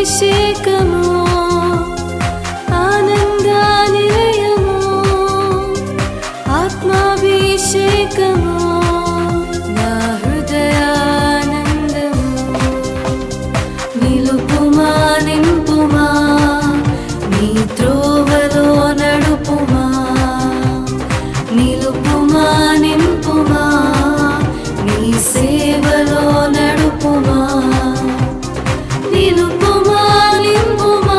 ఆత్మాభిషేకము ఆనందనిలయము ఆత్మాభిషేకము నా హృదయానందము నిలుపుమా నింపుమా నీ త్రోవలో నడుపుమా నిలుపుమా నింపుమా నీ సేవలో నడుపుమా నిలుపుమా నింపుమా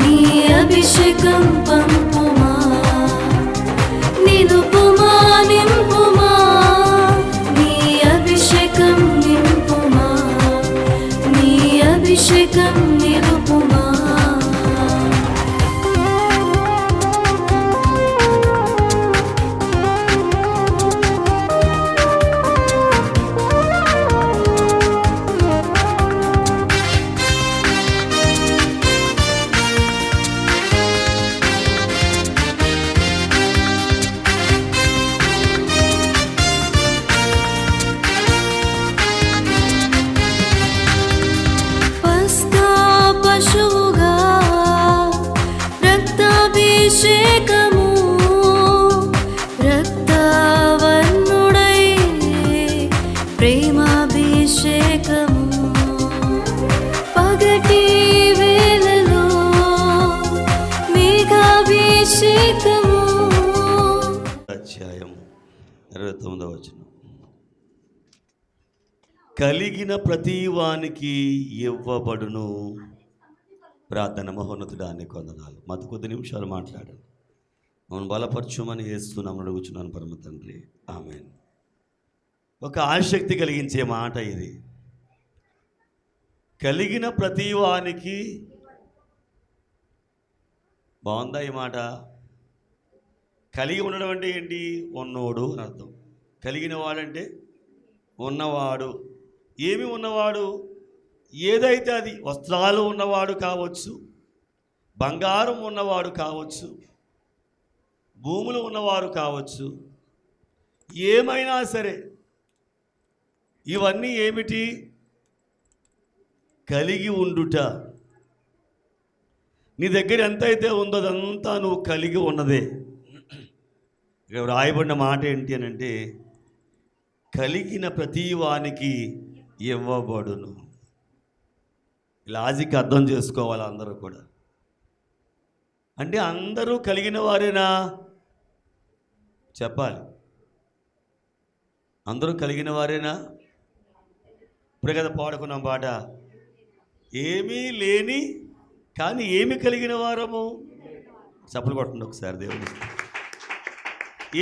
నీ అభిషేకం పంపుమా నిలుపుమా నింపుమా నీ అభిషేకం నింపుమా నీ అభిషేకం నిలుపుమా అభిషేకము రక్తవర్ణుడై ప్రేమాభిషేకము పగటి వేళలో మేఘాభిషేకము. అధ్యాయం 29వ వచనం. కలిగిన ప్రతి వానికి ఇవ్వబడును. ప్రార్థన. మహోన్నతుడాన్ని కొందనాలు. మత కొద్ది నిమిషాలు మాట్లాడండి. మమ్మల్ని బలపరచుమని యేస్తున్నామని అడుగుచున్నాను పరమ తండ్రి. ఆమేన్. ఒక ఆసక్తి కలిగించే మాట ఇది. కలిగిన ప్రతి వానికి. బాగుందా ఈ మాట? కలిగి ఉండడం అంటే ఏంటి? ఉన్నోడు అని అర్థం. కలిగిన వాడంటే ఉన్నవాడు. ఏమి ఉన్నవాడు? ఏదైతే అది. వస్త్రాలు ఉన్నవాడు కావచ్చు, బంగారం ఉన్నవాడు కావచ్చు, భూములు ఉన్నవారు కావచ్చు, ఏమైనా సరే. ఇవన్నీ ఏమిటి? కలిగి ఉండుట. నీ దగ్గర ఎంతైతే ఉందో అదంతా నువ్వు కలిగి ఉన్నదే. ఇక్కడ రాయబడిన మాట ఏంటి అని అంటే, కలిగిన ప్రతి వానికి ఇవ్వబడును. లాజిక్ అర్థం చేసుకోవాలి అందరూ కూడా. అంటే అందరూ కలిగిన వారేనా? చెప్పాలి. అందరూ కలిగిన వారేనా? ఇప్పుడే కదా పాడుకున్నాం పాట. ఏమీ లేని కానీ ఏమి కలిగిన వారము. చప్పలు కొట్టండి ఒకసారి దేవుడు.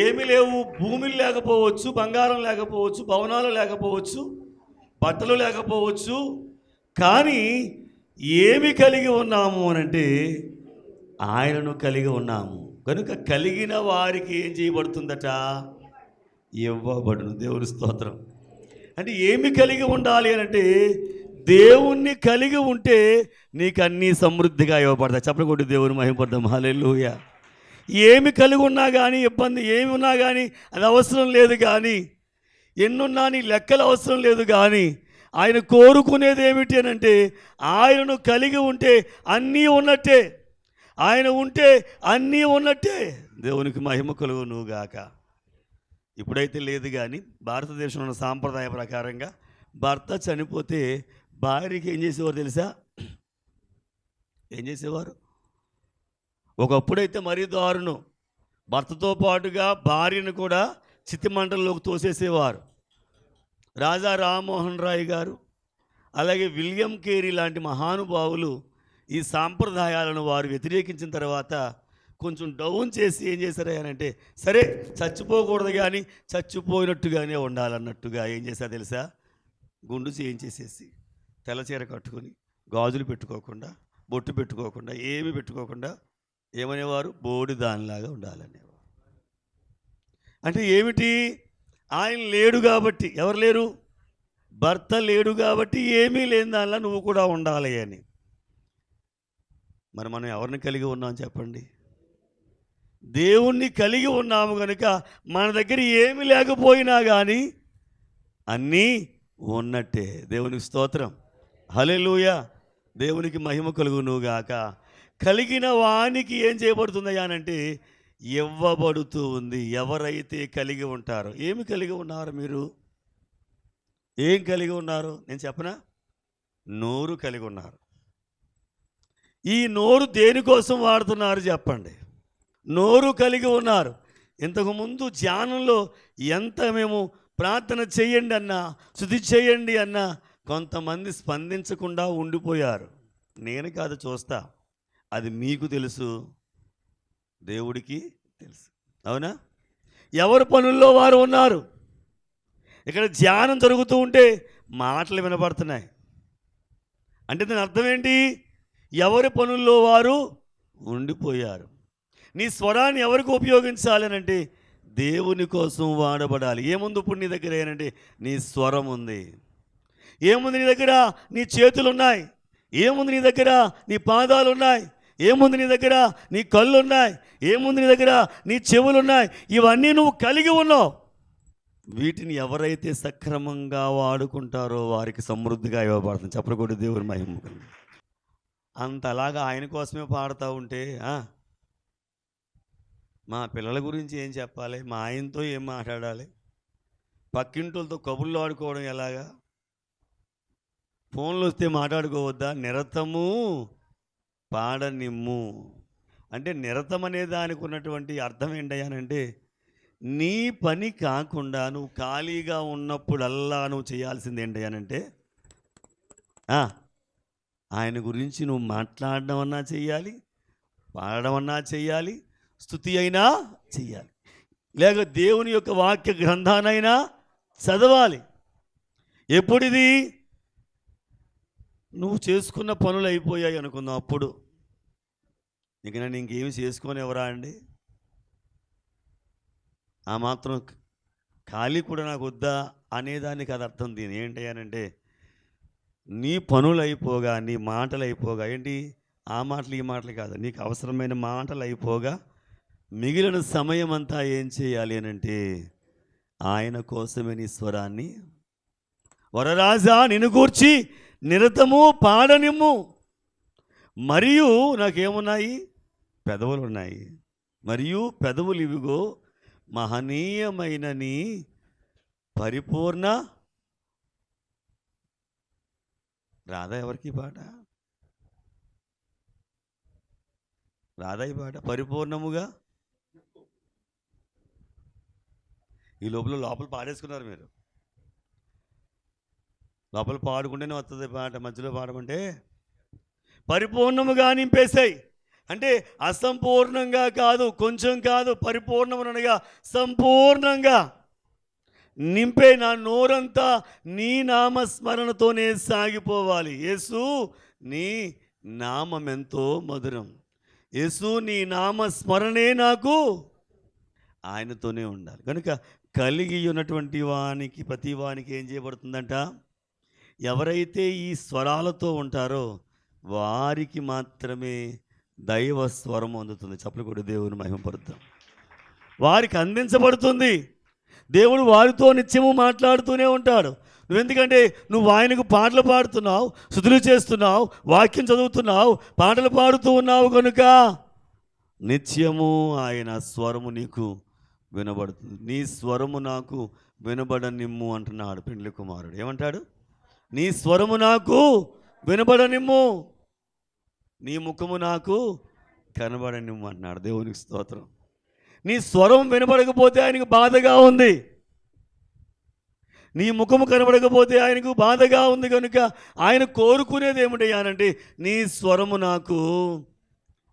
ఏమీ లేవు. భూములు లేకపోవచ్చు, బంగారం లేకపోవచ్చు, భవనాలు లేకపోవచ్చు, బట్టలు లేకపోవచ్చు, కానీ ఏమి కలిగి ఉన్నాము అనంటే ఆయనను కలిగి ఉన్నాము కనుక కలిగిన వారికి ఏం చేయబడుతుందట? ఇవ్వబడును. దేవుని స్తోత్రం. అంటే ఏమి కలిగి ఉండాలి అనంటే దేవుణ్ణి కలిగి ఉంటే నీకు అన్నీ సమృద్ధిగా ఇవ్వబడతాయి. చెప్పకూడదు. దేవుని మహిమపడదాం. హల్లెలూయా. ఏమి కలిగి ఉన్నా కానీ ఇబ్బంది, ఏమి ఉన్నా కానీ అది అవసరం లేదు, కానీ ఎన్నున్నా నీ లెక్కలు అవసరం లేదు, కానీ ఆయన కోరుకునేది ఏమిటి అని అంటే ఆయనను కలిగి ఉంటే అన్నీ ఉన్నట్టే. ఆయన ఉంటే అన్నీ ఉన్నట్టే. దేవునికి మహిమ కలుగును గాక. ఇప్పుడైతే లేదు, కానీ భారతదేశంలో ఉన్న సాంప్రదాయ ప్రకారంగా భర్త చనిపోతే భార్యకి ఏం చేసేవారు తెలుసా? ఏం చేసేవారు? ఒకప్పుడైతే మరీ దారుణం. భర్తతో పాటుగా భార్యను కూడా చితిమంటల్లోకి తోసేసేవారు. రాజా రామ్మోహన్ రాయ్ గారు, అలాగే విలియం కేరీ లాంటి మహానుభావులు ఈ సాంప్రదాయాలను వారు వ్యతిరేకించిన తర్వాత కొంచెం డౌన్ చేసి ఏం చేశారు అంటే, సరే చచ్చిపోకూడదు కానీ చచ్చిపోయినట్టుగానే ఉండాలన్నట్టుగా ఏం చేశారు తెలుసా? గుండు చేయించేసేసి తెల్లచీర కట్టుకొని గాజులు పెట్టుకోకుండా, బొట్టు పెట్టుకోకుండా, ఏమి పెట్టుకోకుండా ఏమనేవారు? బోడి దానిలాగా ఉండాలనేవారు. అంటే ఏమిటి? ఆయన లేడు కాబట్టి. ఎవరు లేరు? భర్త లేడు కాబట్టి ఏమీ లేని దానిలా నువ్వు కూడా ఉండాలి అని. మరి మనం ఎవరిని కలిగి ఉన్నాం చెప్పండి? దేవుణ్ణి కలిగి ఉన్నాము కనుక మన దగ్గర ఏమి లేకపోయినా కానీ అన్నీ ఉన్నట్టే. దేవునికి స్తోత్రం. హల్లెలూయా. దేవునికి మహిమ కలుగునుగాక. కలిగిన వానికి ఏం చేయబడుతుందయ్యా అంటే ఇవ్వబడుతూ ఉంది. ఎవరైతే కలిగి ఉంటారో. ఏమి కలిగి ఉన్నారు మీరు? ఏం కలిగి ఉన్నారు? నేను చెప్పనా? నోరు కలిగి ఉన్నారు. ఈ నోరు దేనికోసం వాడుతున్నారు చెప్పండి? నోరు కలిగి ఉన్నారు. ఇంతకుముందు ధ్యానంలో ఎంత మేము ప్రార్థన చేయండి అన్నా, స్తుతి చేయండి అన్నా కొంతమంది స్పందించకుండా ఉండిపోయారు. నేను కాదు చూస్తా, అది మీకు తెలుసు, దేవుడికి తెలుసు. అవునా? ఎవరి పనుల్లో వారు ఉన్నారు. ఇక్కడ ధ్యానం జరుగుతూ ఉంటే మాటలు వినపడుతున్నాయి. అంటే దాని అర్థం ఏంటి? ఎవరి పనుల్లో వారు ఉండిపోయారు. నీ స్వరాన్ని ఎవరికి ఉపయోగించాలి అని అంటే దేవుని కోసం వాడబడాలి. ఏముంది ఇప్పుడు నీ దగ్గర? ఏంటంటే నీ స్వరం ఉంది. ఏముంది నీ దగ్గర? నీ చేతులు ఉన్నాయి. ఏముంది నీ దగ్గర? నీ పాదాలు ఉన్నాయి. ఏముంది నీ దగ్గర? నీ కళ్ళు ఉన్నాయి. ఏముంది నీ దగ్గర? నీ చెవులు ఉన్నాయి. ఇవన్నీ నువ్వు కలిగి ఉన్నావు. వీటిని ఎవరైతే సక్రమంగా వాడుకుంటారో వారికి సమృద్ధిగా ఇవ్వబడుతుంది. చెప్పకూడదు దేవుని మహిమ. అంతలాగా ఆయన కోసమే పాడుతూ ఉంటే మా పిల్లల గురించి ఏం చెప్పాలి? మా ఆయనతో ఏం మాట్లాడాలి? పక్కింటోళ్ళతో కబుర్లు ఆడుకోవడం ఎలాగా? ఫోన్లు వస్తే మాట్లాడుకోవద్దా? నిరతము పాడనిమ్ము అంటే నిరతం అనే దానికి ఉన్నటువంటి అర్థం ఏంటయ్యానంటే నీ పని కాకుండా నువ్వు ఖాళీగా ఉన్నప్పుడల్లా నువ్వు చేయాల్సింది ఏంటయ్యానంటే ఆయన గురించి నువ్వు మాట్లాడడం అన్నా చెయ్యాలి, పాడడం అన్నా చెయ్యాలి, స్తుతి అయినా చెయ్యాలి, లేక దేవుని యొక్క వాక్య గ్రంథానైనా చదవాలి. ఎప్పుడిది? నువ్వు చేసుకున్న పనులు అయిపోయాయి అనుకుందాం. అప్పుడు ఇక నన్ను ఇంకేమి చేసుకొని ఎవరా అండి? ఆ మాత్రం ఖాళీ కూడా నాకు వద్దా అనేదానికి అది అర్థం. దీని ఏంటయ్యానంటే నీ పనులు అయిపోగా, నీ మాటలు అయిపోగా, ఏంటి ఆ మాటలు ఈ మాటలు కాదు, నీకు అవసరమైన మాటలు అయిపోగా మిగిలిన సమయం అంతా ఏం చేయాలి అని అంటే ఆయన కోసమే నీ స్వరాన్ని వరరాజా నిన్ను గూర్చి నిరతము పాడనిమ్ము. మరియు నాకేమున్నాయి? పెదవులు ఉన్నాయి. మరియు పెదవులు ఇవిగో మహనీయమైన నీ పరిపూర్ణ రాధా. ఎవరికి పాట? రాధా ఈ పాట పరిపూర్ణముగా. ఈ లోపల పాడేసుకున్నారు మీరు. లోపల పాడుకుంటేనే వస్తుంది పాట, మధ్యలో పాడమంటే పరిపూర్ణముగా నింపేసాయి. అంటే అసంపూర్ణంగా కాదు, కొంచెం కాదు, పరిపూర్ణమునగా సంపూర్ణంగా నింపే. నా నోరంతా నీ నామస్మరణతోనే సాగిపోవాలి. యేసు నీ నామం ఎంతో మధురం. యేసు నీ నామస్మరణే నాకు ఆయనతోనే ఉండాలి. కనుక కలిగి ఉన్నటువంటి వానికి, ప్రతి వానికి ఏం చేయబడుతుందంట? ఎవరైతే ఈ స్వరాలతో ఉంటారో వారికి మాత్రమే దైవ స్వరం అందుతుంది. చప్పలు కూడా దేవుని మహిమపరుద్దాం. వారికి అందించబడుతుంది. దేవుడు వారితో నిత్యము మాట్లాడుతూనే ఉంటాడు. నువ్వెందుకంటే నువ్వు ఆయనకు పాటలు పాడుతున్నావు, స్తుతులు చేస్తున్నావు, వాక్యం చదువుతున్నావు, పాటలు పాడుతూ ఉన్నావు కనుక నిత్యము ఆయన స్వరము నీకు వినబడుతుంది. నీ స్వరము నాకు వినబడనిమ్ము అంటున్నాడు పెండ్లి కుమారుడు. ఏమంటాడు? నీ స్వరము నాకు వినబడనిమ్ము, నీ ముఖము నాకు కనబడనిమ్ము అంటున్నాడు. దేవునికి స్తోత్రం. నీ స్వరం వినబడకపోతే ఆయనకు బాధగా ఉంది. నీ ముఖము కనబడకపోతే ఆయనకు బాధగా ఉంది. కనుక ఆయన కోరుకునేది ఏమిటయ్యానంటే నీ స్వరము నాకు.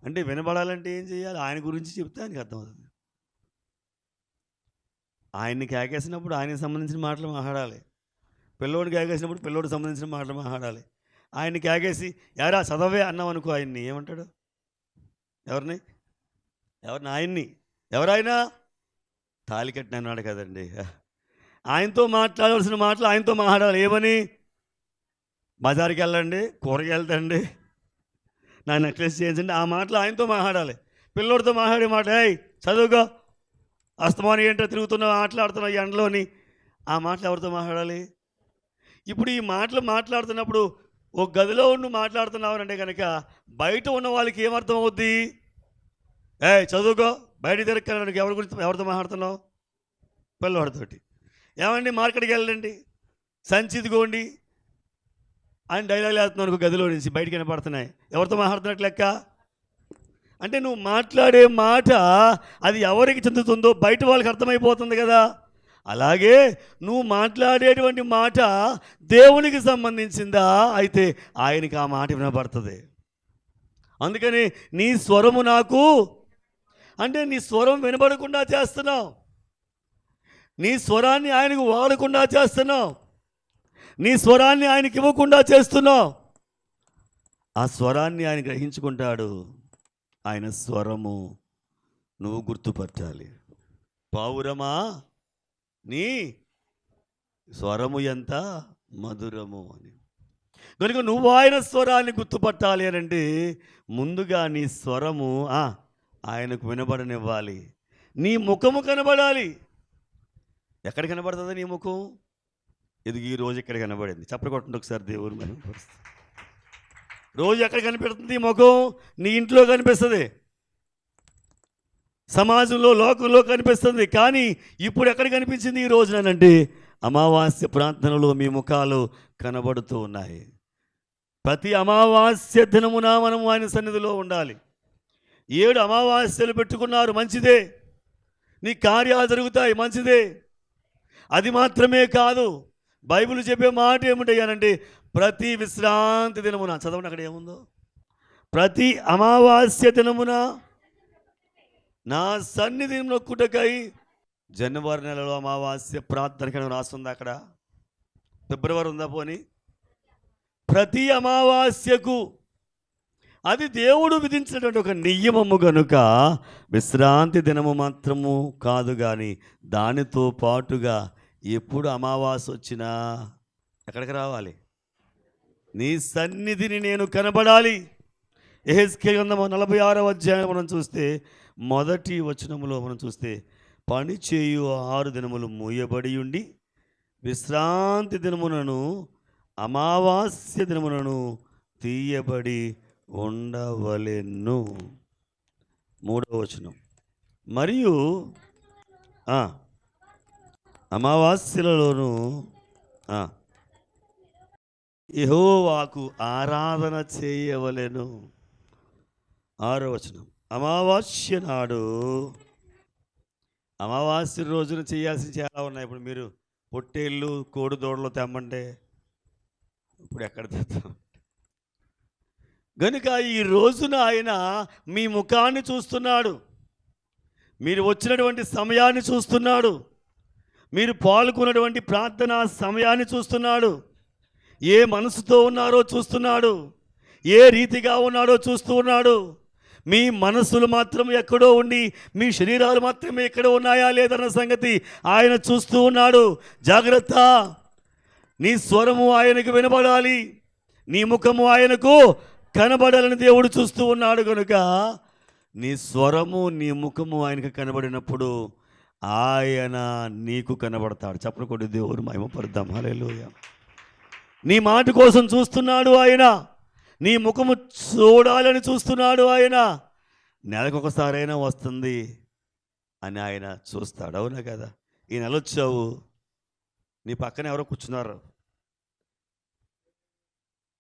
అంటే వినబడాలంటే ఏం చేయాలి? ఆయన గురించి చెప్తే ఆయనకి అర్థమవుతుంది. ఆయన్ని కేకేసినప్పుడు ఆయనకి సంబంధించిన మాటలు మాట్లాడాలి. పిల్లోడికి కేకేసినప్పుడు పిల్లోడికి సంబంధించిన మాటలు మాట్లాడాలి. ఆయన్ని కేకేసి యారా చదవే అన్నాం అనుకో, ఆయన్ని ఏమంటాడు? ఎవరిని? ఆయన్ని. ఎవరైనా తాళి కట్టిన అన్నాడు కదండి. ఆయనతో మాట్లాడవలసిన మాటలు ఆయనతో మాట్లాడాలి. ఏమని? బజార్కి వెళ్ళండి, కూరగాయలు తండి, నా నెక్లెస్ చేయించండి, ఆ మాటలు ఆయనతో మాట్లాడాలి. పిల్లోడితో మాట్లాడే మాట, చదువుకో, అస్తమానం ఏంటో తిరుగుతున్నావు, మాట్లాడుతున్నావు ఎండలోని, ఆ మాటలు ఎవరితో మాట్లాడాలి? ఇప్పుడు ఈ మాటలు మాట్లాడుతున్నప్పుడు ఒక గదిలో ఉండి మాట్లాడుతున్నావు కనుక బయట ఉన్న వాళ్ళకి ఏమర్థం అవుద్ది? చదువుకో, బయట తిరగడానికి ఎవరితో మాట్లాడుతున్నావు? పిల్లవాడితోటి. ఏమండి మార్కెట్కి వెళ్ళండి, సంచి ఇదిగోండి అని డైలాగ్ వేస్తున్నావు అనుకో, గదిలో నుంచి బయటికి వినపడుతున్నాయి. ఎవరితో మాట్లాడుతున్నట్టు లెక్క? అంటే నువ్వు మాట్లాడే మాట అది ఎవరికి చెందుతుందో బయట వాళ్ళకి అర్థమైపోతుంది కదా. అలాగే నువ్వు మాట్లాడేటువంటి మాట దేవునికి సంబంధించిందా అయితే ఆయనకి ఆ మాట వినపడుతుంది. అందుకని నీ స్వరము నాకు అంటే నీ స్వరం వినబడకుండా చేస్తున్నావు, నీ స్వరాన్ని ఆయనకు వాడకుండా చేస్తున్నావు, నీ స్వరాన్ని ఆయనకి ఇవ్వకుండా చేస్తున్నావు. ఆ స్వరాన్ని ఆయన గ్రహించుకుంటాడు. ఆయన స్వరము నువ్వు గుర్తుపట్టాలి. పావురమా నీ స్వరము ఎంత మధురము అని. కనుక నువ్వు ఆయన స్వరాన్ని గుర్తుపట్టాలి అని అంటే ముందుగా నీ స్వరము ఆయనకు వినబడనివ్వాలి. నీ ముఖము కనబడాలి. ఎక్కడ కనబడుతుంది నీ ముఖం? ఎదుగు ఈ రోజు ఎక్కడ కనబడింది? చప్పట్లు కొట్టండి ఒకసారి దేవుడు. మనం రోజు ఎక్కడ కనిపెడుతుంది ముఖం? నీ ఇంట్లో కనిపిస్తుంది, సమాజంలో లోకంలో కనిపిస్తుంది. కానీ ఇప్పుడు ఎక్కడ కనిపించింది ఈ రోజునంటే అమావాస్య ప్రార్థనలో మీ ముఖాలు కనబడుతూ ఉన్నాయి. ప్రతి అమావాస్య దినమున మనం ఆయన సన్నిధిలో ఉండాలి. 7 అమావాస్యలు పెట్టుకున్నారు, మంచిదే. నీ కార్యాలు జరుగుతాయి, మంచిదే. అది మాత్రమే కాదు, బైబిల్ చెప్పే మాట ఏమిటంటే ప్రతి విశ్రాంతి దినమున, చదవండి అక్కడ ఏముందో, ప్రతి అమావాస్య దినమున నా సన్నిధి నొక్కుటకై. జనవరి నెలలో అమావాస్య ప్రార్థనకి రాస్తుంది అక్కడ. ఫిబ్రవరి ఉందా పోని? ప్రతి అమావాస్యకు అది దేవుడు విధించినటువంటి ఒక నియమము గనుక విశ్రాంతి దినము మాత్రము కాదు, కానీ దానితో పాటుగా ఎప్పుడు అమావాస్య వచ్చినా ఎక్కడికి రావాలి? నీ సన్నిధిని నేను కనబడాలి. యెహెజ్కేలు గ్రంథము 46వ అధ్యాయం మనం చూస్తే మొదటి వచనములో మనం చూస్తే పని చేయు 6 దినములు మూయబడి ఉండి విశ్రాంతి దినమునను అమావాస్య దినమునను తీయబడి ఉండవలెను. 3వ వచనం. మరియు అమావాస్యలలోను యెహోవాకు ఆరాధన చేయవలెను. 6వ వచనం. అమావాస్య నాడు, అమావాస్య రోజున చేయాల్సి చాలా ఉన్నాయి. ఇప్పుడు మీరు పొట్టేళ్ళు కోడి దూడలు తెమ్మంటే ఇప్పుడు ఎక్కడ తెస్తాం? కనుక ఈ రోజున ఆయన మీ ముఖాన్ని చూస్తున్నాడు, మీరు వచ్చినటువంటి సమయాన్ని చూస్తున్నాడు, మీరు పాల్గొన్నటువంటి ప్రార్థనా సమయాన్ని చూస్తున్నాడు, ఏ మనసుతో ఉన్నారో చూస్తున్నాడు, ఏ రీతిగా ఉన్నాడో చూస్తూ ఉన్నాడు. మీ మనసులు మాత్రం ఎక్కడో ఉండి మీ శరీరాలు మాత్రమే ఎక్కడో ఉన్నాయా లేదన్న సంగతి ఆయన చూస్తూ ఉన్నాడు. జాగ్రత్త, నీ స్వరము ఆయనకు వినబడాలి, నీ ముఖము ఆయనకు కనబడాలని దేవుడు చూస్తూ ఉన్నాడు. కనుక నీ స్వరము నీ ముఖము ఆయనకు కనబడినప్పుడు ఆయన నీకు కనబడతాడు. చప్పట్లు కొట్టి దేవుడు మహిమపడదాం. హల్లెలూయా. నీ మాట కోసం చూస్తున్నాడు ఆయన, నీ ముఖము చూడాలని చూస్తున్నాడు ఆయన. నెలకొకసారైనా వస్తుంది అని ఆయన చూస్తాడు. అవునా కదా? ఈ నెల వచ్చావు, నీ పక్కన ఎవరో కూర్చున్నారు,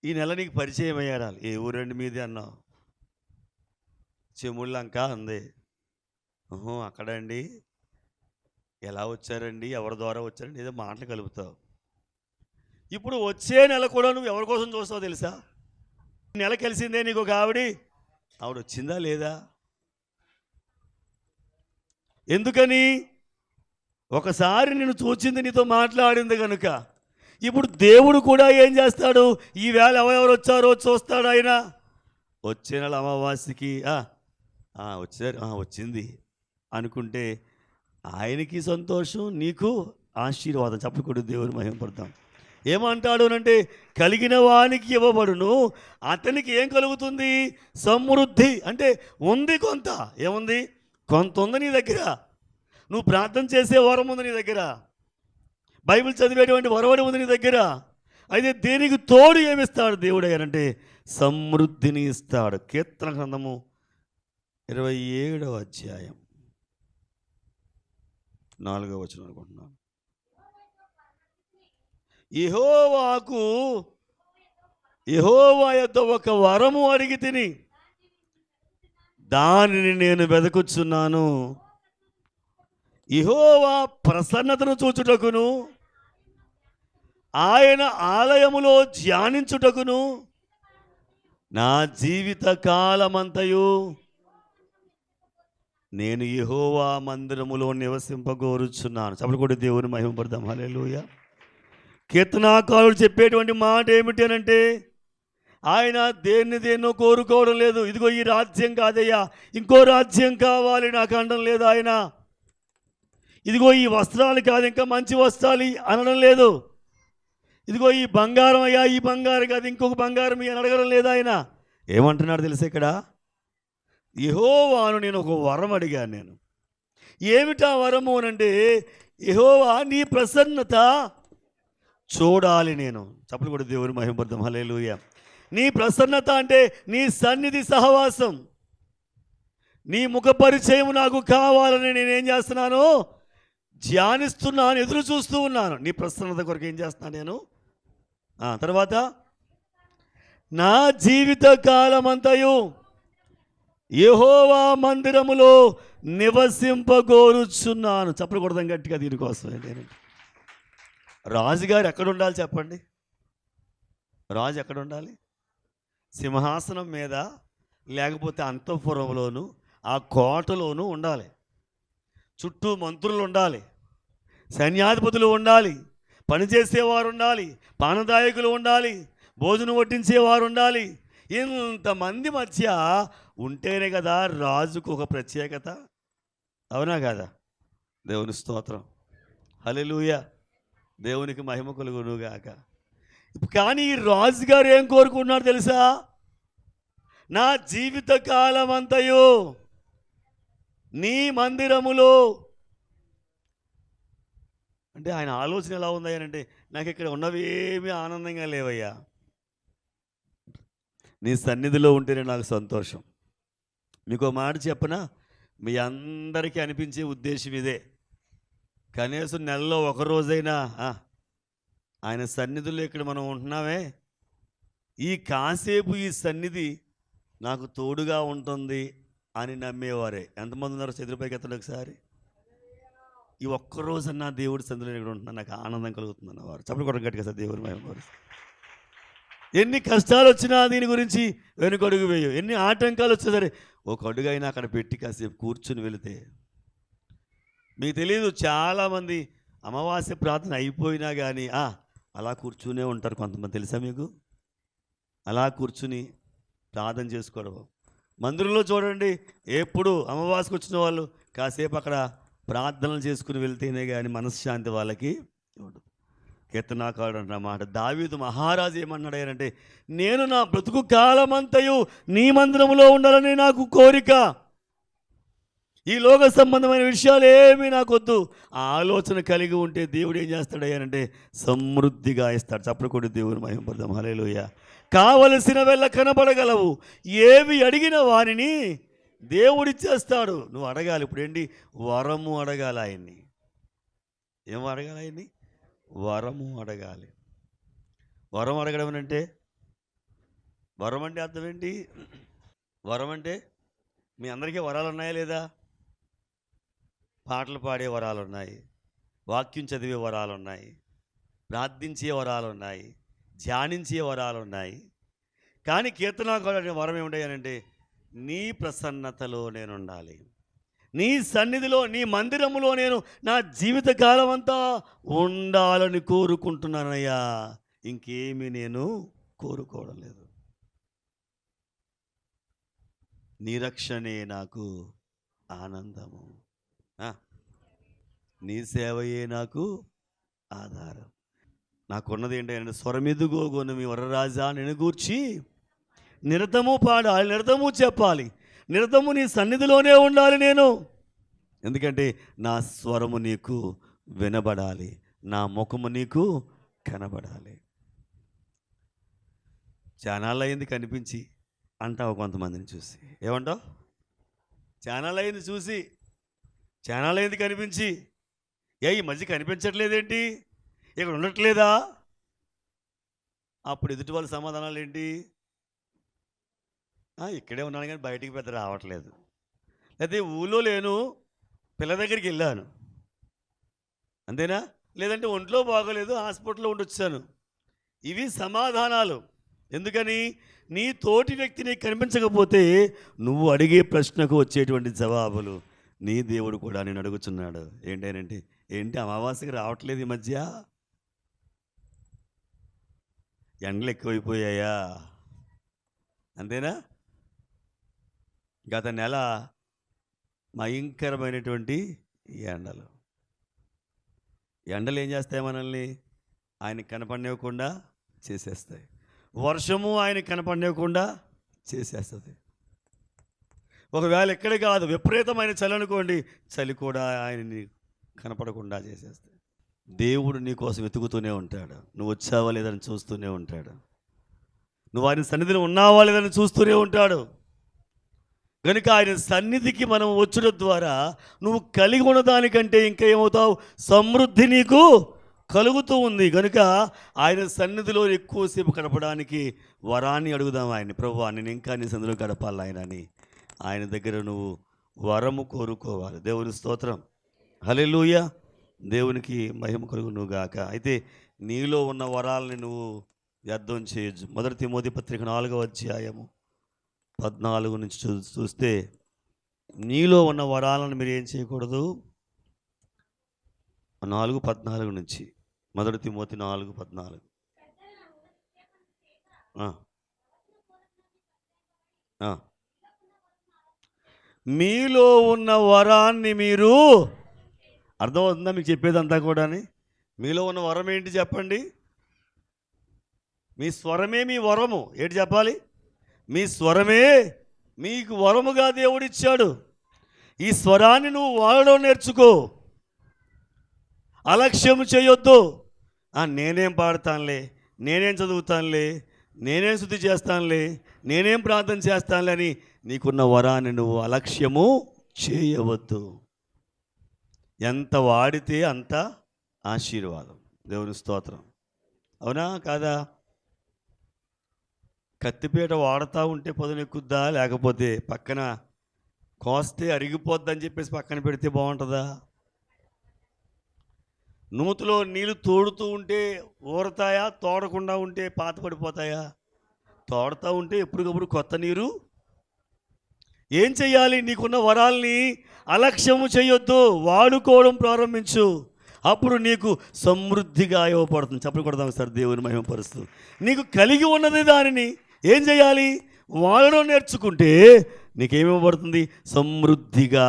ఈ నెల నీకు పరిచయం అయ్యారు. ఏ ఊరండి మీది అన్నావు, చెముళ్ళంక అంది. అక్కడండి. ఎలా వచ్చారండి, ఎవరి ద్వారా వచ్చారండి, ఏదో మాటలు కలుపుతావు. ఇప్పుడు వచ్చే నెల కూడా నువ్వు ఎవరి కోసం చూస్తావు తెలుసా? నెల కలిసిందే నీకు ఒక ఆవిడ వచ్చిందా లేదా? ఎందుకని? ఒకసారి నేను చూచింది, నీతో మాట్లాడింది కనుక. ఇప్పుడు దేవుడు కూడా ఏం చేస్తాడు? ఈ వేళ ఎవరెవరు వచ్చారో చూస్తాడు ఆయన. వచ్చే నెల అమావాస్యకి వచ్చారు, వచ్చింది అనుకుంటే ఆయనకి సంతోషం, నీకు ఆశీర్వాదం. చెప్పకూడదు, దేవుని మహిమపడతాం. ఏమంటాడు అంటే కలిగిన వానికి ఇవ్వబడును, అతనికి ఏం కలుగుతుంది? సమృద్ధి. అంటే ఉంది, కొంత. ఏముంది? కొంత ఉంది నీ దగ్గర. నువ్వు ప్రార్థన చేసే వరం ఉంది నీ దగ్గర, బైబిల్ చదివేటువంటి వరవడి ఉంది నీ దగ్గర, అయితే దేనికి తోడు ఏమిస్తాడు దేవుడు అంటే సమృద్ధిని ఇస్తాడు. కీర్తన గ్రంథము 27వ అధ్యాయం 4వ వచనం అనుకుంటున్నాను. యెహోవా యొద్ద ఒక వరము అడిగి తిని దానిని నేను వెదకుచున్నాను. యెహోవా ప్రసన్నతను చూచుటకును ఆయన ఆలయములో ధ్యానించుటకును నా జీవిత కాలమంతయు నేను యెహోవా మందిరములో నివసింపగోరుచున్నాను. చప్పుడు కూడా దేవుని మహిమపడదాం. హల్లెలూయా. కీర్తనాకారుడు చెప్పేటువంటి మాట ఏమిటి అనంటే ఆయన దేన్నో కోరుకోవడం లేదు. ఇదిగో ఈ రాజ్యం కాదయ్యా, ఇంకో రాజ్యం కావాలి నాకు అనడం లేదు ఆయన. ఇదిగో ఈ వస్త్రాలు కాదు, ఇంకా మంచి వస్త్రాలు అనడం లేదు. ఇదిగో ఈ బంగారం అయ్యా, ఈ బంగారం కాదు, ఇంకొక బంగారం అని అడగడం లేదు ఆయన. ఏమంటున్నాడు తెలుసా ఇక్కడ? యెహోవాను నేను ఒక వరం అడిగాను. నేను ఏమిటా వరము అనంటే యెహోవా నీ ప్రసన్నత చూడాలి నేను. చప్పుడు కూడా దేవుని మహిమపడదాం. హల్లెలూయా. నీ ప్రసన్నత అంటే నీ సన్నిధి సహవాసం, నీ ముఖ పరిచయం నాకు కావాలని నేనేం చేస్తున్నాను? ధ్యానిస్తున్నాను, ఎదురు చూస్తూ ఉన్నాను. నీ ప్రసన్నత కొరకు ఏం చేస్తున్నాను నేను? తర్వాత నా జీవిత కాలమంతయు యెహోవా మందిరములో నివసింపగోరుచున్నాను. చప్పుడు కొడదాం గట్టిగా దీనికోసం. రాజుగారు ఎక్కడ ఉండాలి చెప్పండి? రాజు ఎక్కడ ఉండాలి? సింహాసనం మీద, లేకపోతే అంతఃపురంలోను ఆ కోటలోనూ ఉండాలి. చుట్టూ మంత్రులు ఉండాలి, సైన్యాధిపతులు ఉండాలి, పనిచేసేవారు ఉండాలి, పానదాయకులు ఉండాలి, భోజనం వడ్డించేవారు ఉండాలి. ఇంతమంది మధ్య ఉంటేనే కదా రాజుకు ఒక ప్రత్యేకత. అవునా కదా? దేవుని స్తోత్రం. హల్లెలూయా. దేవునికి మహిమ కలుగునుగాక. కానీ ఈ రాజుగారు ఏం కోరుకున్నాడు తెలుసా? నా జీవిత కాలమంతయు నీ మందిరములో. అంటే ఆయన ఆలోచన ఎలా ఉంది అంటే నాకు ఇక్కడ ఉన్నవి ఏమీ ఆనందంగా లేవయ్యా, నీ సన్నిధిలో ఉంటేనే నాకు సంతోషం. మీకు మాట చెప్పనా? మీ అందరికీ అనిపించే ఉద్దేశం ఇదే. కనీసం నెలలో ఒకరోజైనా ఆయన సన్నిధిలో ఇక్కడ మనం ఉంటున్నామే, ఈ కాసేపు ఈ సన్నిధి నాకు తోడుగా ఉంటుంది అని నమ్మేవారే ఎంతమంది ఉన్నారో చదువుపైకి ఎత్తండి ఒకసారి. ఈ ఒక్కరోజన్నా దేవుడి సన్నిధిలో ఇక్కడ ఉంటున్నా నాకు ఆనందం కలుగుతుంది అన్నవారు చప్పుడు కొట్టం గట్టిగా సార్. దేవుడి మహిమ. ఎన్ని కష్టాలు వచ్చినా దీని గురించి వెనుకడుగు వేయు, ఎన్ని ఆటంకాలు వచ్చినా సరే ఒక అడుగు అయినా అక్కడ పెట్టి కాసేపు కూర్చుని వెళితే. మీకు తెలియదు, చాలామంది అమావాస్య ప్రార్థన అయిపోయినా కానీ అలా కూర్చునే ఉంటారు కొంతమంది. తెలుసా మీకు? అలా కూర్చుని ప్రార్థన చేసుకోవడం. మందిరంలో చూడండి, ఎప్పుడు అమావాస్యకు వచ్చిన వాళ్ళు కాసేపు అక్కడ ప్రార్థనలు చేసుకుని వెళ్తేనే కానీ మనశ్శాంతి వాళ్ళకి ఉండదు. కీర్తనాకారుడు అన్నమాట. దావీదు మహారాజు ఏమన్నాడు అంటే నేను నా బ్రతుకు కాలమంతయు నీ మందిరములో ఉండాలని నాకు కోరిక. ఈ లోక సంబంధమైన విషయాలు ఏమీ నాకొద్దు. ఆ ఆలోచన కలిగి ఉంటే దేవుడు ఏం చేస్తాడయ్యానంటే సమృద్ధిగా ఇస్తాడు. చప్పుడు కూడా దేవుని మహిమపడదాం. హల్లెలూయా. కావలసిన వెళ్ళ కనబడగలవు, ఏవి అడిగిన వారిని దేవుడిచ్చేస్తాడు. నువ్వు అడగాలి. ఇప్పుడు ఏంటి? వరము అడగాలి ఆయన్ని. ఏం అడగాలి ఆయన్ని? వరము అడగాలి. వరం అడగడం అంటే, వరం అంటే అర్థం ఏంటి? వరం అంటే మీ అందరికీ వరాలు ఉన్నాయా లేదా? పాటలు పాడే వరాలు ఉన్నాయి, వాక్యం చదివే వరాలు ఉన్నాయి, ప్రార్థించే వరాలు ఉన్నాయి, ధ్యానించే వరాలు ఉన్నాయి. కానీ కీర్తనాకారుడు వరం ఏమిటంటే నీ ప్రసన్నతలో నేను ఉండాలి, నీ సన్నిధిలో, నీ మందిరములో నేను నా జీవితకాలం అంతా ఉండాలని కోరుకుంటున్నానయ్యా. ఇంకేమీ నేను కోరుకోవడం లేదు. నీ రక్షణే నాకు ఆనందము, నీ సేవయే నాకు ఆధారం. నాకున్నది ఏంటంటే స్వరమిదుగోగొను మీ వరరాజా నేను గూర్చి నిరతము పాడాలి, నిరతము చెప్పాలి, నిరతము నీ సన్నిధిలోనే ఉండాలి నేను. ఎందుకంటే నా స్వరము నీకు వినబడాలి, నా ముఖము నీకు కనబడాలి. చానాళ్ళు అయింది కనిపించి అంటావు కొంతమందిని చూసి. ఏమంటావు? చానాళ్ళు అయింది చూసి, చానాళ్ళు అయింది కనిపించి, ఈ మధ్య కనిపించట్లేదేంటి, ఇక్కడ ఉండట్లేదా? అప్పుడు ఎదుటి వాళ్ళ సమాధానాలు ఏంటి? ఇక్కడే ఉన్నాను కానీ బయటికి పెద్ద రావట్లేదు, లేకపోతే ఊళ్ళో లేను, పిల్ల దగ్గరికి వెళ్ళాను, అంతేనా? లేదంటే ఒంట్లో బాగోలేదు, హాస్పిటల్లో ఉండొచ్చాను. ఇవి సమాధానాలు. ఎందుకని? నీ తోటి వ్యక్తి నీకు కనిపించకపోతే నువ్వు అడిగే ప్రశ్నకు వచ్చేటువంటి జవాబులు నీ దేవుడు కూడా నేను అడుగుతున్నాడు. ఏంటి అమావాస్యకి రావట్లేదు ఈ మధ్య? ఎండలు ఎక్కువైపోయాయా? అంతేనా? గత నెల భయంకరమైనటువంటి ఎండలు ఏం చేస్తాయి? మనల్ని ఆయనకి కనపడనివ్వకుండా చేసేస్తాయి. వర్షము ఆయనకి కనపడనివ్వకుండా చేసేస్తుంది. ఒకవేళ ఎక్కడ కాదు, విపరీతమైన చలి అనుకోండి, చలి కూడా ఆయనని కనపడకుండా చేసేస్తాయి. దేవుడు నీ కోసం వెతుకుతూనే ఉంటాడు. నువ్వు వచ్చావా లేదని చూస్తూనే ఉంటాడు. నువ్వు ఆయన సన్నిధిలో ఉన్నావా లేదని చూస్తూనే ఉంటాడు. కనుక ఆయన సన్నిధికి మనం వచ్చడం ద్వారా నువ్వు కలిగి ఉన్నదానికంటే ఇంకా ఏమవుతావు? సమృద్ధి నీకు కలుగుతూ ఉంది. కనుక ఆయన సన్నిధిలో ఎక్కువసేపు గడపడానికి వరాన్ని అడుగుదాం ఆయన్ని. ప్రభువా, నేను ఇంకా నీ సన్నిధిలో గడపాలి ఆయన అని ఆయన దగ్గర నువ్వు వరము కోరుకోవాలి. దేవుని స్తోత్రం, హల్లెలూయా. దేవునికి మహిమ కలుగును గాక. అయితే నీలో ఉన్న వరాలని నువ్వు వ్యర్థం చేయొచ్చు. 1 తిమోతి పత్రిక 4వ అధ్యాయము 14 నుంచి చూస్తే నీలో ఉన్న వరాలను మీరు ఏం చేయకూడదు? 4:14 నుంచి 1 తిమోతి 4:14. మీలో ఉన్న వరాన్ని మీరు, అర్థమవుతుందా మీకు చెప్పేదంతా కూడా? మీలో ఉన్న వరం ఏంటి చెప్పండి? మీ స్వరమే మీ వరము. ఏంటి చెప్పాలి? మీ స్వరమే మీకు వరముగా దేవుడిచ్చాడు. ఈ స్వరాన్ని నువ్వు వాడడం నేర్చుకో. అలక్ష్యం చేయొద్దు. నేనేం పాడతానులే, నేనేం చదువుతానులే, నేనేం శుద్ధి చేస్తానులే, నేనేం ప్రార్థన చేస్తానులే అని నీకున్న వరాన్ని నువ్వు అలక్ష్యము చేయవద్దు. ఎంత వాడితే అంత ఆశీర్వాదం. దేవుని స్తోత్రం, అవునా కాదా? కత్తిపీట వాడుతూ ఉంటే పొదనెక్కుద్దా, లేకపోతే పక్కన కోస్తే అరిగిపోద్దని చెప్పేసి పక్కన పెడితే బాగుంటుందా? నూతిలో నీళ్ళు తోడుతూ ఉంటే ఊరతాయా, తోడకుండా ఉంటే పాత పడిపోతాయా? తోడుతూ ఉంటే ఎప్పటికప్పుడు కొత్త నీరు. ఏం చెయ్యాలి? నీకున్న వరాల్ని అలక్ష్యము చేయొద్దు, వాడుకోవడం ప్రారంభించు. అప్పుడు నీకు సమృద్ధిగా ఇవ్వబడుతుంది. చెప్పలు కొడదాం సార్, దేవుని మహిమపరుస్తూ. నీకు కలిగి ఉన్నది దానిని ఏం చేయాలి? వాడడం నేర్చుకుంటే నీకేమివ్వబడుతుంది? సమృద్ధిగా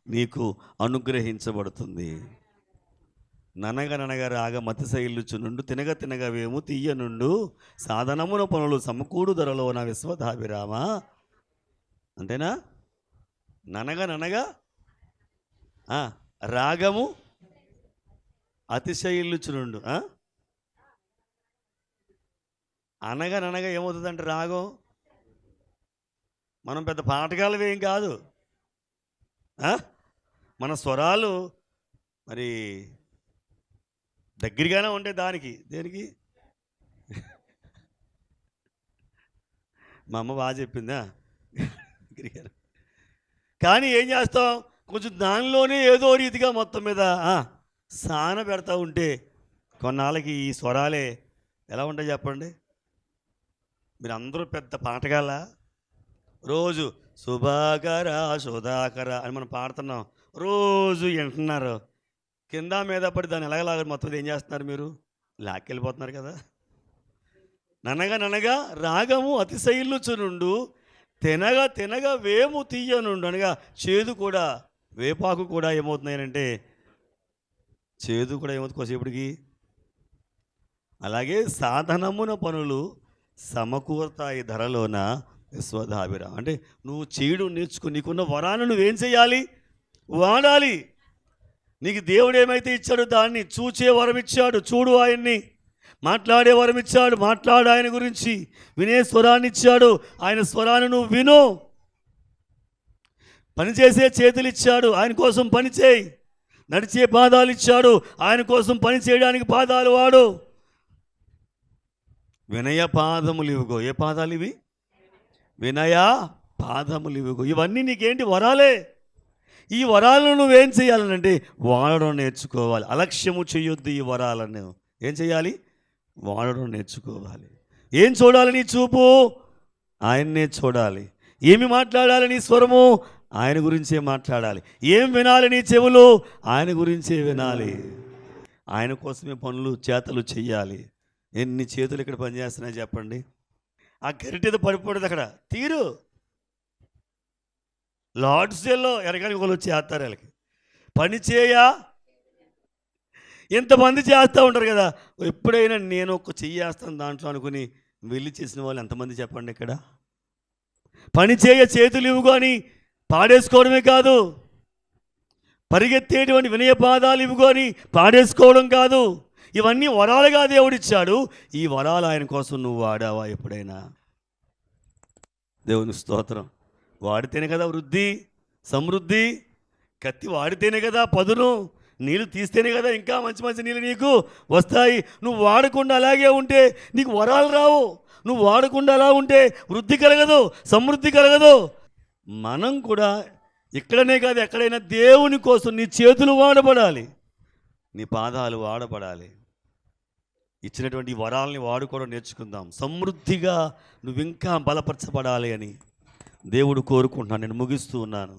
నీకు అనుగ్రహించబడుతుంది. ననగ రాగ మతిశైలుచునుండు, తినగ తినగవేము తీయ నుండు, సాధనమున పనులు సమకూడు ధరలో నా విశ్వధాభిరామ. అంతేనా? ననగ రాగము అతిశయిల్లుచునుండు. అనగా ఏమవుతుందంటే రాగం. మనం పెద్ద పాటగాళ్ళవి ఏం కాదు. మన స్వరాలు మరి దగ్గరగానే ఉంటాయి. దేనికి మా అమ్మ బాగా చెప్పిందా? కానీ ఏం చేస్తాం? కొంచెం దానిలోనే ఏదో రీతిగా మొత్తం మీద సాన పెడతా ఉంటే కొన్నాళ్ళకి ఈ స్వరాలే ఎలా ఉంటాయి చెప్పండి? మీరు అందరూ పెద్ద పాటగాళ్ళ, రోజు శుభాకర సుధాకర అని మనం పాడుతున్నాం, రోజు వింటున్నారు, కింద మీద పడి దాన్ని ఎలాగలాగ మొత్తం ఏం చేస్తున్నారు? మీరు లాక్కెళ్ళిపోతున్నారు కదా. ననగా రాగము అతిశయిల్లుచునుండు, తినగా వేము తీయనుండు. అనగా చేదు కూడా, వేపాకు కూడా ఏమవుతున్నాయనంటే చేదు కూడా ఏమవుతుంది కొసేపటికి. అలాగే సాధనమున పనులు సమకూరతాయి ధరలోన విశ్వధాభిరామ. అంటే నువ్వు చేయడం నేర్చుకుని నీకున్న వరాన్ని నువ్వేం చేయాలి? వాడాలి. నీకు దేవుడు ఏమైతే ఇచ్చాడో దాన్ని చూచే వరం ఇచ్చాడు. చూడు ఆయన్ని. మాట్లాడే వరం ఇచ్చాడు, మాట్లాడు ఆయన గురించి. వినే స్వరాన్ని ఇచ్చాడు, ఆయన స్వరాన్ని నువ్వు విను. పనిచేసే చేతులు ఇచ్చాడు, ఆయన కోసం పని చేయి. నడిచే పాదాలు ఇచ్చాడు, ఆయన కోసం పని చేయడానికి పాదాలు వాడు. వినయ పాదములు ఇవిగో. ఏ పాదాలు ఇవి? వినయ పాదములు ఇవిగో. ఇవన్నీ నీకేంటి? వరాలే. ఈ వరాలను నువ్వేం చేయాలనంటే వాడడం నేర్చుకోవాలి. అలక్ష్యము చేయొద్దు. ఈ వరాలను ఏం చేయాలి? వాడడం నేర్చుకోవాలి. ఏం చూడాలి నీ చూపు? ఆయన్నే చూడాలి. ఏమి మాట్లాడాలి నీ స్వరము? ఆయన గురించే మాట్లాడాలి. ఏం వినాలి నీ చెవులు? ఆయన గురించే వినాలి. ఆయన కోసమే పనులు చేతలు చెయ్యాలి. ఎన్ని చేతులు ఇక్కడ పనిచేస్తున్నాయి చెప్పండి. ఆ గరిటెది పడిపోతుంది అక్కడ తీరు. లాడ్సేల్లో ఎరగని వాళ్ళు చేస్తారు. వాళ్ళకి పని చేయా ఎంతమంది చేస్తూ ఉంటారు కదా. ఎప్పుడైనా నేను ఒక చెయ్యేస్తాను దాంట్లో అనుకుని వెళ్ళి చేసిన వాళ్ళు ఎంతమంది చెప్పండి. ఇక్కడ పని చేయ చేతులు ఇవ్వు అని పాడేసుకోవడమే కాదు, పరిగెత్తేటువంటి వినయ పాదాలు ఇవ్వు అని పాడేసుకోవడం కాదు. ఇవన్నీ వరాలుగా దేవుడిచ్చాడు. ఈ వరాలు ఆయన కోసం నువ్వు వాడావా ఎప్పుడైనా? దేవుని స్తోత్రం. వాడితేనే కదా వృద్ధి, సమృద్ధి. కత్తి వాడితేనే కదా పదును. నీళ్ళు తీస్తేనే కదా ఇంకా మంచి మంచి నీళ్ళు నీకు వస్తాయి. నువ్వు వాడకుండా అలాగే ఉంటే నీకు వరాలు రావు. నువ్వు వాడకుండా అలా ఉంటే వృద్ధి కలగదు, సమృద్ధి కలగదు. మనం కూడా ఇక్కడనే కాదు ఎక్కడైనా దేవుని కోసం నీ చేతులు వాడబడాలి, నీ పాదాలు వాడబడాలి. ఇచ్చినటువంటి వరాలని వాడుకోవడం నేర్చుకుందాం. సమృద్ధిగా నువ్వు ఇంకా బలపరచబడాలి అని దేవుడు కోరుకుంటున్నాను. నేను ముగిస్తూ ఉన్నాను.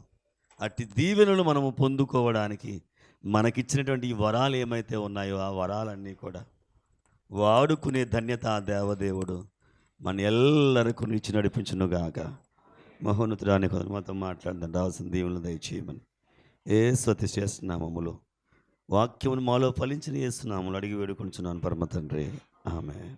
అట్టి దీవెనలు మనము పొందుకోవడానికి మనకిచ్చినటువంటి ఈ వరాలు ఏమైతే ఉన్నాయో ఆ వరాలన్నీ కూడా వాడుకునే ధన్యత ఆ దేవదేవుడు మన ఎల్లరికూ ఇచ్చి నడిపించునుగాక. మహోన్నతురానికి మాతో మాట్లాడదాం. రావాల్సిన దీవులను దయచేయమని యేసు చేస్తున్నామములు వాక్యమును మాలో ఫలించిన యేసు నామములో అడిగి వేడుకొనుచున్నాను పరమ తండ్రి. ఆమేన్.